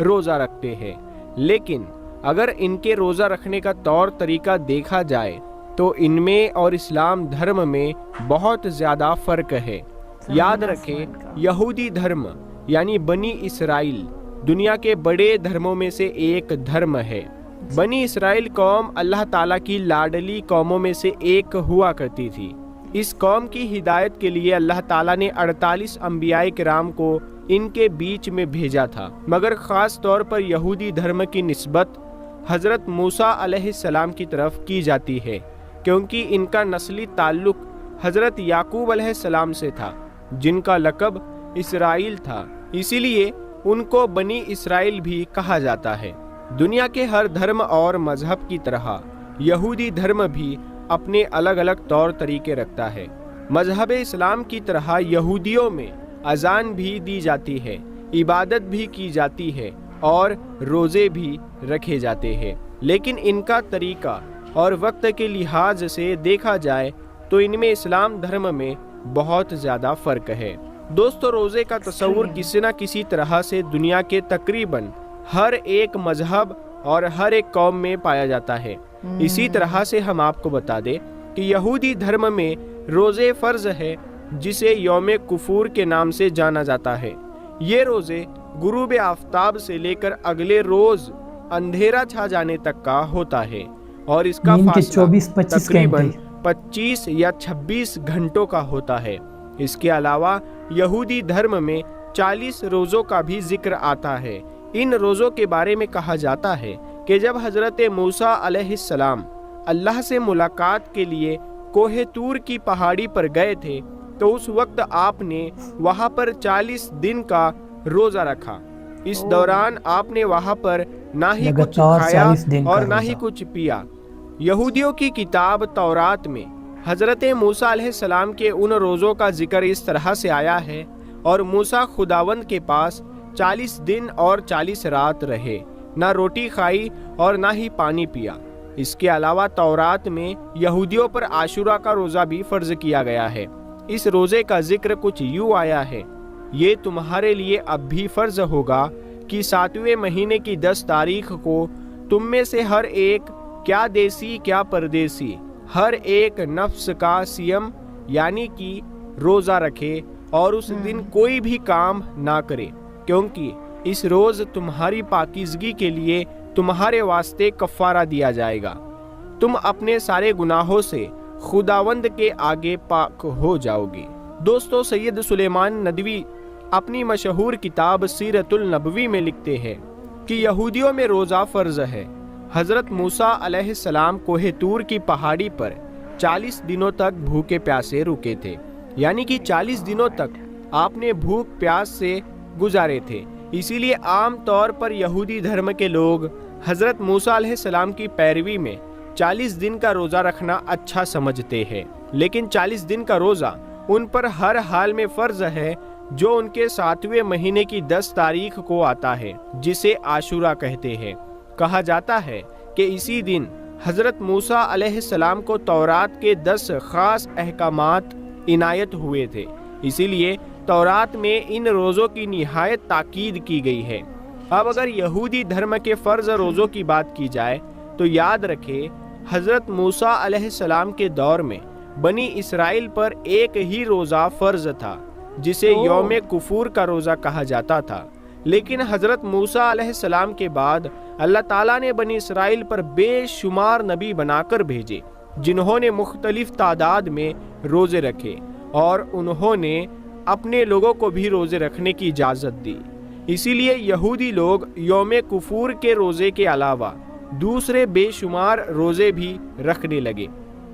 روزہ رکھتے ہیں، لیکن اگر ان کے روزہ رکھنے کا طور طریقہ دیکھا جائے تو ان میں اور اسلام دھرم میں بہت زیادہ فرق ہے۔ یاد رکھیں، یہودی دھرم یعنی بنی اسرائیل دنیا کے بڑے دھرموں میں سے ایک دھرم ہے۔ بنی اسرائیل قوم اللہ تعالیٰ کی لاڈلی قوموں میں سے ایک ہوا کرتی تھی۔ اس قوم کی ہدایت کے لیے اللہ تعالیٰ نے 48 انبیاء کرام کو ان کے بیچ میں بھیجا تھا، مگر خاص طور پر یہودی دھرم کی نسبت حضرت موسیٰ علیہ السلام کی طرف کی جاتی ہے، کیونکہ ان کا نسلی تعلق حضرت یعقوب علیہ السلام سے تھا، جن کا لقب اسرائیل تھا، اسی لیے ان کو بنی اسرائیل بھی کہا جاتا ہے۔ دنیا کے ہر دھرم اور مذہب کی طرح یہودی دھرم بھی اپنے الگ الگ طور طریقے رکھتا ہے۔ مذہب اسلام کی طرح یہودیوں میں اذان بھی دی جاتی ہے، عبادت بھی کی جاتی ہے اور روزے بھی رکھے جاتے ہیں، لیکن ان کا طریقہ اور وقت کے لحاظ سے دیکھا جائے تو ان میں اسلام دھرم میں بہت زیادہ فرق ہے۔ دوستو، روزے کا تصور کسی نہ کسی طرح سے دنیا کے تقریباً ہر ایک مذہب اور ہر ایک قوم میں پایا جاتا ہے۔ اسی طرح سے ہم آپ کو بتا دیں کہ یہودی دھرم میں روزے فرض ہے، جسے یوم کفور کے نام سے جانا جاتا ہے۔ یہ روزے غروب آفتاب سے لے کر اگلے روز اندھیرا چھا جانے تک کا ہوتا ہے، اور اس کا فاصلہ تقریباً 25 یا 26 گھنٹوں کا ہوتا ہے۔ اس کے علاوہ یہودی دھرم میں 40 روزوں کا بھی ذکر آتا ہے۔ ان روزوں کے بارے میں کہا جاتا ہے کہ جب حضرت موسیٰ علیہ السلام اللہ سے ملاقات کے لیے کوہ طور کی پہاڑی پر گئے تھے تو اس وقت آپ نے وہاں پر 40 دن کا روزہ رکھا۔ اس دوران آپ نے وہاں پر نہ ہی کچھ کھایا اور نہ ہی کچھ پیا۔ یہودیوں کی کتاب تورات میں حضرت موسیٰ علیہ السلام کے ان روزوں کا ذکر اس طرح سے آیا ہے، اور موسیٰ خداوند کے پاس 40 دن اور 40 رات رہے، نہ روٹی کھائی اور نہ ہی پانی پیا۔ اس کے علاوہ تورات میں یہودیوں پر عاشورہ کا روزہ بھی فرض کیا گیا ہے۔ اس روزے کا ذکر کچھ یوں آیا ہے: یہ تمہارے لیے اب بھی فرض ہوگا کہ 7ویں مہینے کی 10 تاریخ کو تم میں سے ہر ایک، کیا دیسی کیا پردیسی، ہر ایک نفس کا سیم یعنی کہ روزہ رکھے اور اس دن کوئی بھی کام نہ کرے، کیونکہ اس روز تمہاری پاکیزگی کے لیے تمہارے واسطے کفارہ دیا جائے گا۔ تم اپنے سارے گناہوں سے خداوند کے آگے پاک ہو جاؤ گے۔ دوستو، سید سلیمان ندوی اپنی مشہور کتاب سیرت النبوی میں لکھتے ہیں کہ یہودیوں میں روزہ فرض ہے۔ حضرت موسیٰ علیہ السلام کوہ طور کی پہاڑی پر 40 دنوں تک بھوکے پیاسے رکے تھے، یعنی کہ 40 دنوں تک آپ نے بھوک پیاس سے گزارے تھے۔ اسی لیے عام طور پر یہودی دھرم کے لوگ حضرت موسیٰ علیہ السلام کی پیروی میں 40 دن کا روزہ رکھنا اچھا سمجھتے ہیں، لیکن 40 دن کا روزہ ان پر ہر حال میں فرض ہے، جو ان کے 7ویں مہینے کی 10 تاریخ کو آتا ہے، جسے عاشورہ کہتے ہیں۔ کہا جاتا ہے کہ اسی دن حضرت موسیٰ علیہ السلام کو تورات کے 10 خاص احکامات عنایت ہوئے تھے، اسی لیے تورات میں ان روزوں کی نہایت تاکید کی گئی ہے۔ اب اگر یہودی دھرم کے فرض روزوں کی بات کی جائے تو یاد رکھے، حضرت موسیٰ علیہ السلام کے دور میں بنی اسرائیل پر ایک ہی روزہ فرض تھا، جسے یوم کفور کا روزہ کہا جاتا تھا، لیکن حضرت موسیٰ علیہ السلام کے بعد اللہ تعالیٰ نے بنی اسرائیل پر بے شمار نبی بنا کر بھیجے، جنہوں نے مختلف تعداد میں روزے رکھے، اور انہوں نے اپنے لوگوں کو بھی روزے رکھنے کی اجازت دی۔ اسی لیے یہودی لوگ یوم کفور کے روزے کے علاوہ دوسرے بے شمار روزے بھی رکھنے لگے۔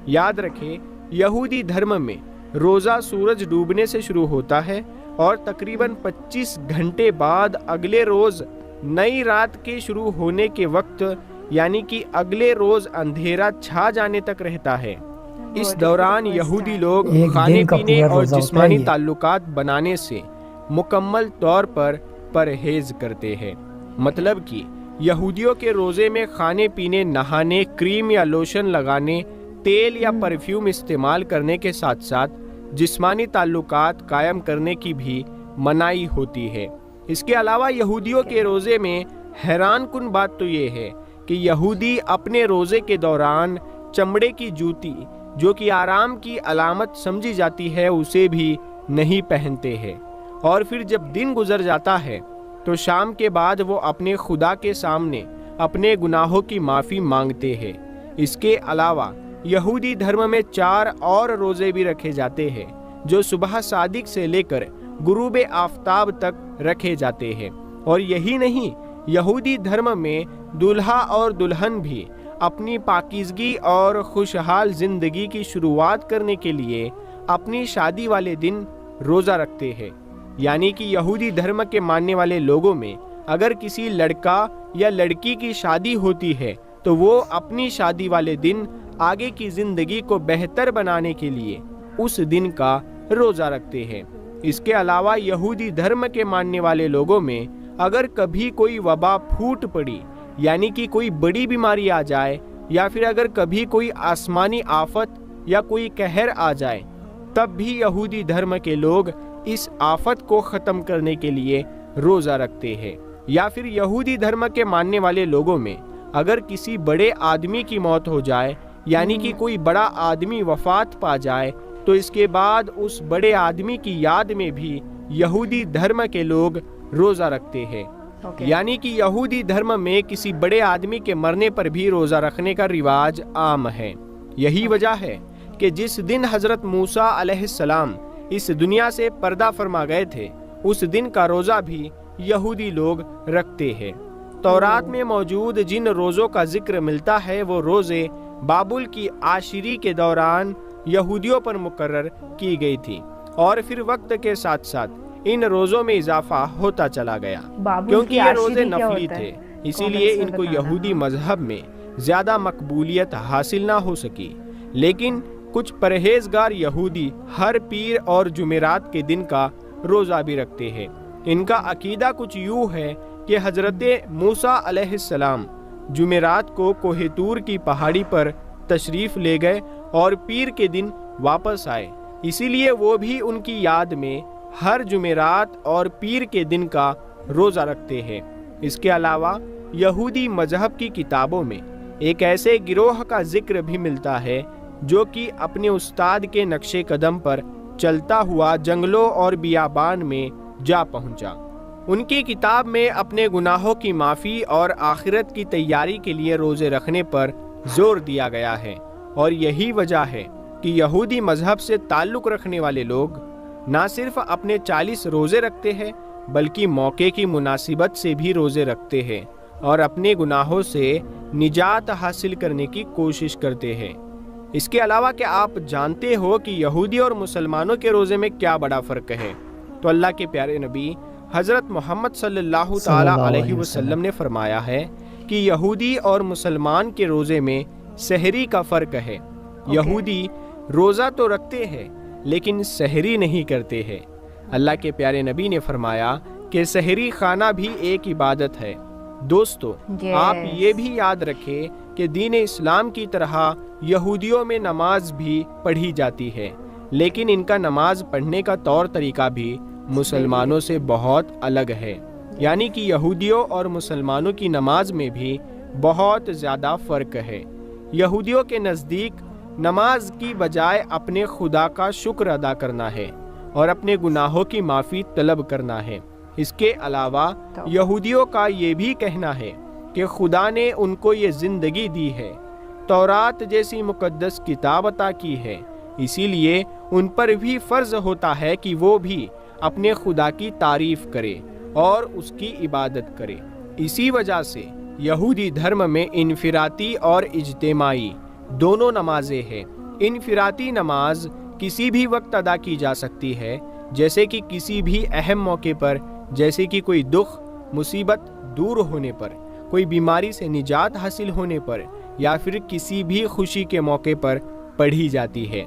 یاد رکھیں، یہودی دھرم میں روزہ سورج ڈوبنے سے شروع ہوتا ہے اور تقریباً 25 گھنٹے بعد اگلے روز نئی رات کے شروع ہونے کے وقت، یعنی کہ اگلے روز اندھیرا چھا جانے تک رہتا ہے۔ اس دوران یہودی لوگ کھانے پینے اور جسمانی تعلقات بنانے سے مکمل طور پر پرہیز کرتے ہیں۔ مطلب کہ یہودیوں کے روزے میں کھانے پینے، نہانے، کریم یا لوشن لگانے، تیل یا پرفیوم استعمال کرنے کے ساتھ ساتھ جسمانی تعلقات قائم کرنے کی بھی منائی ہوتی ہے۔ اس کے علاوہ یہودیوں کے روزے میں حیران کن بات تو یہ ہے کہ یہودی اپنے روزے کے دوران چمڑے کی جوتی جو کہ آرام کی علامت سمجھی جاتی ہے اسے بھی نہیں پہنتے ہیں، اور پھر جب دن گزر جاتا ہے تو شام کے بعد وہ اپنے خدا کے سامنے اپنے گناہوں کی معافی مانگتے ہیں۔ اس کے علاوہ یہودی دھرم میں 4 اور روزے بھی رکھے جاتے ہیں جو صبح صادق سے لے کر غروب آفتاب تک رکھے جاتے ہیں۔ اور یہی نہیں، یہودی دھرم میں دولہا اور دلہن بھی اپنی پاکیزگی اور خوشحال زندگی کی شروعات کرنے کے لیے اپنی شادی والے دن روزہ رکھتے ہیں۔ یعنی کہ یہودی دھرم کے ماننے والے لوگوں میں اگر کسی لڑکا یا لڑکی کی شادی ہوتی ہے تو وہ اپنی شادی والے دن آگے کی زندگی کو بہتر بنانے کے لیے اس دن کا روزہ رکھتے ہیں۔ اس کے علاوہ یہودی دھرم کے ماننے والے لوگوں میں اگر کبھی کوئی وبا پھوٹ پڑی، یعنی کہ کوئی بڑی بیماری آ جائے، یا پھر اگر کبھی کوئی آسمانی آفت یا کوئی قہر آ جائے، تب بھی یہودی دھرم کے لوگ اس آفت کو ختم کرنے کے لیے روزہ رکھتے ہیں۔ یا پھر یہودی دھرم کے ماننے والے لوگوں میں اگر کسی بڑے آدمی کی موت ہو جائے، یعنی کہ کوئی بڑا آدمی وفات پا جائے، تو اس کے بعد اس بڑے آدمی کی یاد میں بھی یہودی دھرم کے لوگ روزہ رکھتے ہیں۔ یعنی کہ یہودی دھرم میں کسی بڑے آدمی کے مرنے پر بھی روزہ رکھنے کا رواج عام ہے۔ یہی وجہ ہے کہ جس دن حضرت موسیٰ علیہ السلام اس دنیا سے پردہ فرما گئے تھے، اس دن کا روزہ بھی یہودی لوگ رکھتے ہیں۔ تورات میں موجود جن روزوں کا ذکر ملتا ہے وہ روزے بابل کی عاشری کے دوران یہودیوں پر مقرر کی گئی تھی، اور پھر وقت کے ساتھ ساتھ ان روزوں میں اضافہ ہوتا چلا گیا، کیونکہ یہ روزے نفلی تھے، اسی لیے ان کو یہودی مذہب میں زیادہ مقبولیت حاصل نہ ہو سکی۔ لیکن کچھ پرہیزگار یہودی ہر پیر اور جمعرات کے دن کا روزہ بھی رکھتے ہیں۔ ان کا عقیدہ کچھ یوں ہے کہ حضرت موسیٰ علیہ السلام جمعرات کو کوہ طور کی پہاڑی پر تشریف لے گئے اور پیر کے دن واپس آئے، اسی لیے وہ بھی ان کی یاد میں ہر جمعرات اور پیر کے دن کا روزہ رکھتے ہیں۔ اس کے علاوہ یہودی مذہب کی کتابوں میں ایک ایسے گروہ کا ذکر بھی ملتا ہے جو کہ اپنے استاد کے نقش قدم پر چلتا ہوا جنگلوں اور بیابان میں جا پہنچا۔ ان کی کتاب میں اپنے گناہوں کی معافی اور آخرت کی تیاری کے لیے روزے رکھنے پر زور دیا گیا ہے، اور یہی وجہ ہے کہ یہودی مذہب سے تعلق رکھنے والے لوگ نہ صرف اپنے 40 روزے رکھتے ہیں بلکہ موقع کی مناسبت سے بھی روزے رکھتے ہیں اور اپنے گناہوں سے نجات حاصل کرنے کی کوشش کرتے ہیں۔ اس کے علاوہ کہ آپ جانتے ہو کہ یہودی اور مسلمانوں کے روزے میں کیا بڑا فرق ہے، تو اللہ کے پیارے نبی حضرت محمد صلی اللہ تعالی علیہ وسلم نے فرمایا ہے کہ یہودی اور مسلمان کے روزے میں سحری کا فرق ہے۔ یہودی روزہ تو رکھتے ہیں لیکن سحری نہیں کرتے ہیں۔ اللہ کے پیارے نبی نے فرمایا کہ سحری کھانا بھی ایک عبادت ہے۔ دوستو، آپ یہ بھی یاد رکھیں کہ دین اسلام کی طرح یہودیوں میں نماز بھی پڑھی جاتی ہے، لیکن ان کا نماز پڑھنے کا طور طریقہ بھی مسلمانوں سے بہت الگ ہے۔ یعنی کہ یہودیوں اور مسلمانوں کی نماز میں بھی بہت زیادہ فرق ہے۔ یہودیوں کے نزدیک نماز کی بجائے اپنے خدا کا شکر ادا کرنا ہے اور اپنے گناہوں کی معافی طلب کرنا ہے۔ اس کے علاوہ یہودیوں کا یہ بھی کہنا ہے کہ خدا نے ان کو یہ زندگی دی ہے، تورات جیسی مقدس کتاب عطا کی ہے، اسی لیے ان پر بھی فرض ہوتا ہے کہ وہ بھی اپنے خدا کی تعریف کرے اور اس کی عبادت کرے۔ اسی وجہ سے یہودی دھرم میں انفراطی اور اجتماعی دونوں نمازیں ہیں۔ انفراطی نماز کسی بھی وقت ادا کی جا سکتی ہے، جیسے کہ کسی بھی اہم موقع پر، جیسے کہ کوئی دکھ مصیبت دور ہونے پر، کوئی بیماری سے نجات حاصل ہونے پر، یا پھر کسی بھی خوشی کے موقع پر پڑھی جاتی ہے،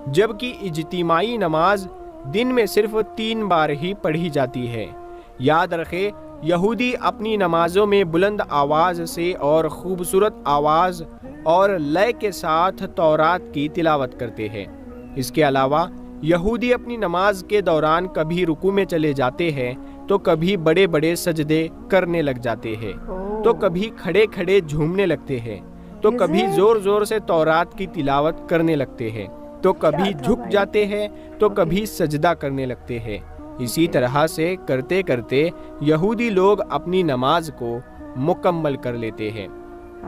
جبکہ اجتماعی نماز دن میں صرف 3 بار ہی پڑھی جاتی ہے۔ یاد رکھے، یہودی اپنی نمازوں میں بلند آواز سے اور خوبصورت آواز اور لے کے ساتھ تورات کی تلاوت کرتے ہیں۔ اس کے علاوہ یہودی اپنی نماز کے دوران کبھی رکوع میں چلے جاتے ہیں تو کبھی بڑے بڑے سجدے کرنے لگ جاتے ہیں۔ تو کبھی کھڑے کھڑے جھومنے لگتے ہیں، تو کبھی زور زور سے تورات کی تلاوت کرنے لگتے ہیں، تو کبھی جھک جاتے ہیں، تو کبھی سجدہ کرنے لگتے ہیں۔ اسی طرح سے کرتے کرتے یہودی لوگ اپنی نماز کو مکمل کر لیتے ہیں۔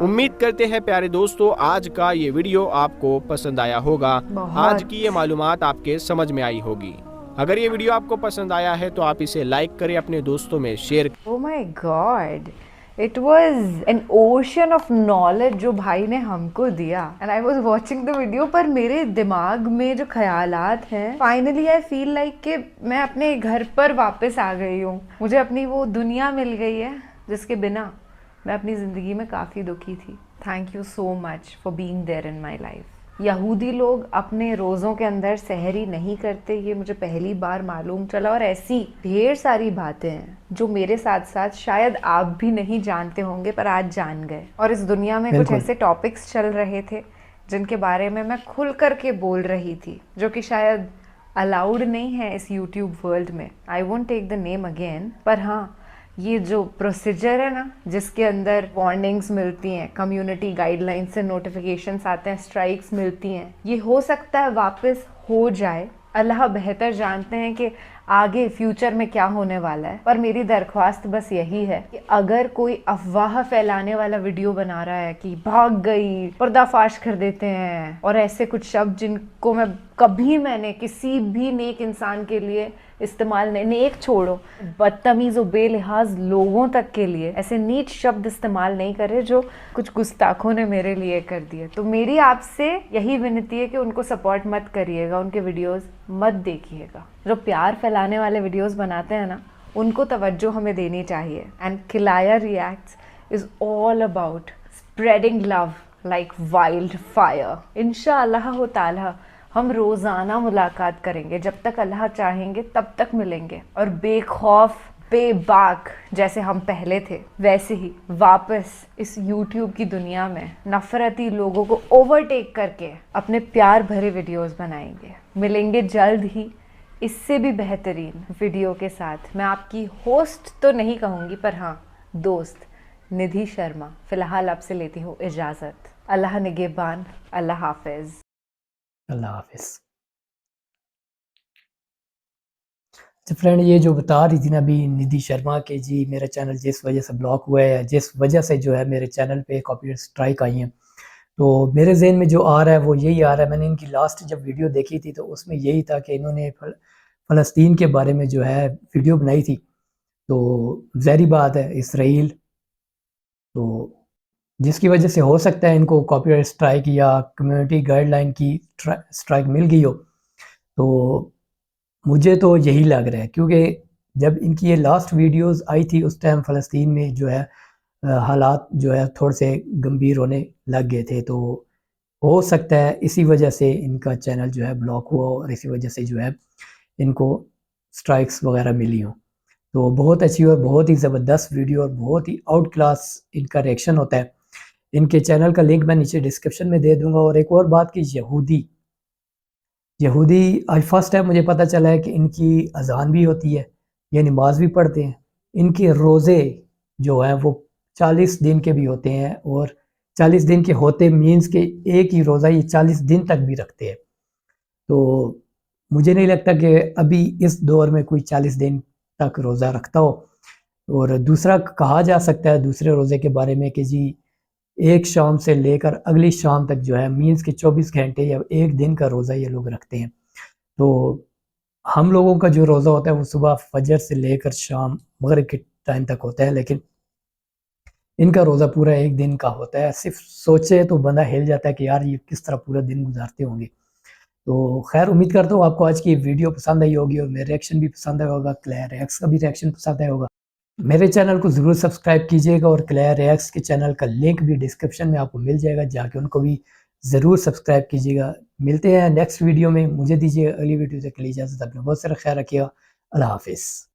امید کرتے ہیں پیارے دوستو آج کا یہ ویڈیو آپ کو پسند آیا ہوگا، آج کی یہ معلومات آپ کے سمجھ میں آئی ہوگی۔ اگر یہ ویڈیو آپ کو پسند آیا ہے تو آپ اسے لائک کریں، اپنے دوستوں میں شیئر کریں۔ Oh my God, it was an ocean of knowledge جو بھائی نے ہم کو دیا. And I was watching the video پر میرے دماغ میں جو خیالات ہیں finally I feel like کہ میں اپنے گھر پر واپس آ گئی ہوں، مجھے اپنی وہ دنیا مل گئی ہے جس کے بنا میں اپنی زندگی میں کافی دکھی تھی. Thank you so much for being there in my life. یہودی لوگ اپنے روزوں کے اندر سحری نہیں کرتے، یہ مجھے پہلی بار معلوم چلا، اور ایسی ڈھیر ساری باتیں ہیں جو میرے ساتھ ساتھ شاید آپ بھی نہیں جانتے ہوں گے پر آج جان گئے. اور اس دنیا میں کچھ ایسے ٹاپکس چل رہے تھے جن کے بارے میں کھل کر کے بول رہی تھی جو کہ شاید الاؤڈ نہیں ہے اس یوٹیوب ورلڈ میں. I won't take the name again, پر ہاں یہ جو پروسیجر ہے نا جس کے اندر وارننگز ملتی ہیں، کمیونٹی گائیڈ لائن سے نوٹیفیکیشنز آتے ہیں، اسٹرائکس ملتی ہیں، یہ ہو سکتا ہے واپس ہو جائے. اللہ بہتر جانتے ہیں کہ آگے فیوچر میں کیا ہونے والا ہے. پر میری درخواست بس یہی ہے کہ اگر کوئی افواہ پھیلانے والا ویڈیو بنا رہا ہے کہ بھاگ گئی، پردہ فاش کر دیتے ہیں، اور ایسے کچھ شبد جن کو میں نے کسی بھی نیک انسان کے لیے استعمال نہیں، نیک چھوڑو، بدتمیز و بے لحاظ لوگوں تک کے لیے ایسے نیچ شبد استعمال نہیں کرے جو کچھ گستاخوں نے میرے لیے کر دیے. تو میری آپ سے یہی ونتی ہے کہ ان کو سپورٹ مت کریے گا، ان کے ویڈیوز مت دیکھیے گا. جو پیار پھیلانے والے ویڈیوز بناتے ہیں نا ان کو توجہ ہمیں دینی چاہیے. اینڈ کھلایا reacts is all about spreading love like wildfire. انشاءاللہ تعالی ہم روزانہ ملاقات کریں گے، جب تک اللہ چاہیں گے تب تک ملیں گے، اور بے خوف بے باک جیسے ہم پہلے تھے ویسے ہی واپس اس یوٹیوب کی دنیا میں نفرتی لوگوں کو اوورٹیک کر کے اپنے پیار بھرے ویڈیوز بنائیں گے. ملیں گے جلد ہی اس سے بھی بہترین ویڈیو کے ساتھ. میں آپ کی ہوسٹ تو نہیں کہوں گی پر ہاں دوست ندھی شرما. فی الحال آپ سے لیتی ہوں اجازت. اللہ نگہبان. اللہ حافظ. اللہ حافظ. تو فرینڈ یہ جو بتا رہی تھی نا ابھی ندھی شرما کہ جی میرا چینل جس وجہ سے بلاک ہوا ہے، جس وجہ سے جو ہے میرے چینل پہ کاپی رائٹ اسٹرائک آئی ہیں، تو میرے ذہن میں جو آ رہا ہے وہ یہی آ رہا ہے. میں نے ان کی لاسٹ جب ویڈیو دیکھی تھی تو اس میں یہی تھا کہ انہوں نے فلسطین کے بارے میں جو ہے ویڈیو بنائی تھی. تو ظاہری بات ہے اسرائیل، تو جس کی وجہ سے ہو سکتا ہے ان کو کاپی رائٹ اسٹرائک یا کمیونٹی گائیڈ لائن کی اسٹرائک مل گئی ہو. تو مجھے تو یہی لگ رہا ہے کیونکہ جب ان کی یہ لاسٹ ویڈیوز آئی تھی اس ٹائم فلسطین میں جو ہے حالات جو ہے تھوڑے سے گمبھیر ہونے لگ گئے تھے. تو ہو سکتا ہے اسی وجہ سے ان کا چینل جو ہے بلاک ہوا اور اسی وجہ سے جو ہے ان کو اسٹرائکس وغیرہ ملی ہوں. تو بہت اچھی اور بہت ہی زبردست ویڈیو اور بہت ہی آؤٹ کلاس ان کا ریئیکشن ہوتا ہے. ان کے چینل کا لنک میں نیچے ڈسکرپشن میں دے دوں گا. اور ایک اور بات کہ یہودی آج فرسٹ ٹائم مجھے پتہ چلا ہے کہ ان کی اذان بھی ہوتی ہے، یہ نماز بھی پڑھتے ہیں. ان کے روزے جو ہیں وہ 40 دن کے بھی ہوتے ہیں، اور 40 دن کے ہوتے مینز کہ ایک ہی روزہ یہ 40 دن تک بھی رکھتے ہیں. تو مجھے نہیں لگتا کہ ابھی اس دور میں کوئی 40 دن تک روزہ رکھتا ہو. اور دوسرا کہا جا سکتا ہے دوسرے روزے کے بارے میں کہ جی ایک شام سے لے کر اگلی شام تک جو ہے مینز کہ 24 گھنٹے یا ایک دن کا روزہ یہ لوگ رکھتے ہیں. تو ہم لوگوں کا جو روزہ ہوتا ہے وہ صبح فجر سے لے کر شام مغرب کے ٹائم تک ہوتا ہے، لیکن ان کا روزہ پورا ایک دن کا ہوتا ہے. صرف سوچے تو بندہ ہل جاتا ہے کہ یار یہ کس طرح پورا دن گزارتے ہوں گے. تو خیر امید کرتا ہوں آپ کو آج کی ویڈیو پسند آئی ہوگی اور میرا ریئیکشن بھی پسند آیا ہوگا، کلیئر ریئیکس کا بھی ریئیکشن پسند آیا ہوگا. میرے چینل کو ضرور سبسکرائب کیجئے گا، اور کلیئر ریئیکس کے چینل کا لنک بھی ڈسکرپشن میں آپ کو مل جائے گا، جا کے ان کو بھی ضرور سبسکرائب کیجئے گا. ملتے ہیں نیکسٹ ویڈیو میں. مجھے دیجیے اگلی ویڈیو تک کے لیے اجازت. اپنا بہت سارا خیال رکھیے گا. اللہ حافظ.